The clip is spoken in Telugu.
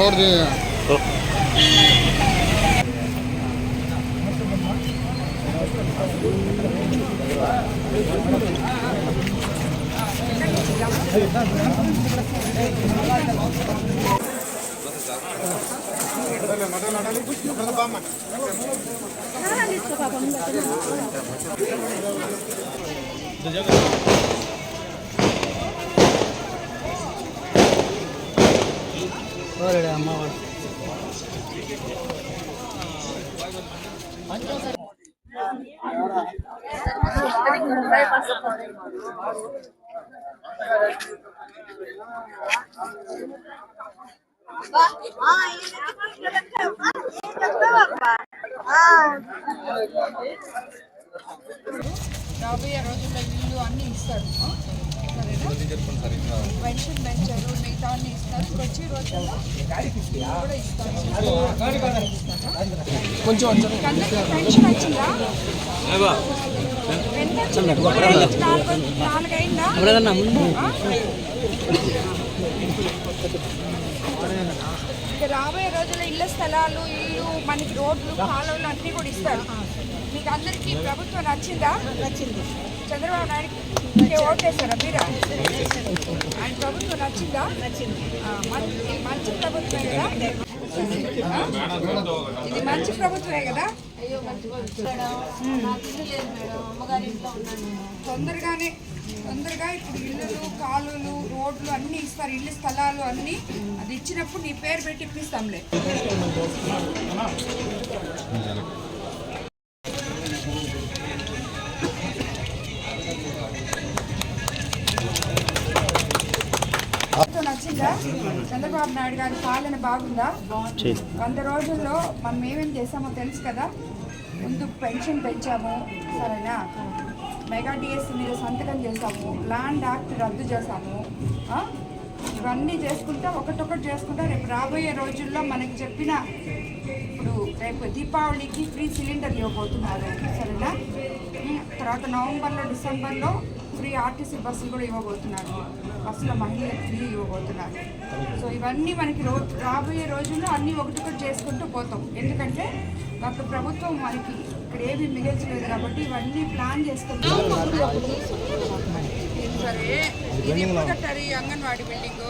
ఎవరిది రాబోయే రోజుల్లో ఇల్లు అన్నీ ఇస్తారు. సరేనా? పెన్షన్ పెంచారు, మిగతా అన్నీ ఇస్తారు. వచ్చే రోజుల్లో కూడా ఇస్తారు. కొంచెం పెన్షన్ వచ్చిందా? ఎంత వచ్చింది? 4 అయిందా? రాబోయే రోజుల్లో ఇళ్ళ స్థలాలు, ఇల్లు, మనకి రోడ్లు, కాలువలు అన్నీ కూడా ఇస్తారు. మీకు అందరికీ ప్రభుత్వం నచ్చిందా? నచ్చింది. చంద్రబాబు నాయుడుకి ఓటేశారా మీరు? ఆయన ప్రభుత్వం నచ్చిందా? నచ్చింది. మంచి ప్రభుత్వమే కదా ఇది? మంచి ప్రభుత్వమే కదా? తొందరగా ఇప్పుడు ఇల్లులు, కాలువలు, రోడ్లు అన్నీ ఇస్తారు. ఇల్లు స్థలాలు అన్నీ అది ఇచ్చినప్పుడు నీ పేరు పెట్టి ఇప్పిస్తాంలే. నచ్చిందా? చంద్రబాబు నాయుడు గారి పాలన బాగుందా? 100 రోజుల్లో మనం ఏమేమి చేసామో తెలుసు కదా. ముందు పెన్షన్ పెంచాము, సరేనా? మెగా డిఎస్ మీద సంతకం చేసాము, ల్యాండ్ యాక్ట్ రద్దు చేసాము. ఇవన్నీ చేసుకుంటా ఒకటొకటి చేసుకుంటా రేపు రాబోయే రోజుల్లో మనకి చెప్పిన ఇప్పుడు రేపు దీపావళికి ఫ్రీ సిలిండర్లు ఇవ్వబోతున్నారు, సరేనా? తర్వాత నవంబర్లో, డిసెంబర్లో ఫ్రీ ఆర్టీసీ బస్సులు కూడా ఇవ్వబోతున్నారు. బస్సులో మహిళలకు ఫ్రీ ఇవ్వబోతున్నారు. సో ఇవన్నీ మనకి రాబోయే రోజుల్లో అన్నీ ఒకటొకటి చేసుకుంటూ పోతాం. ఎందుకంటే గత ప్రభుత్వం మనకి ఇక్కడ ఏమీ మిగల్చలేదు కాబట్టి ఇవన్నీ ప్లాన్ చేసుకుంటాం. సరే, ఇది ఎప్పుడు కట్టారు? అంగన్వాడీ బిల్డింగ్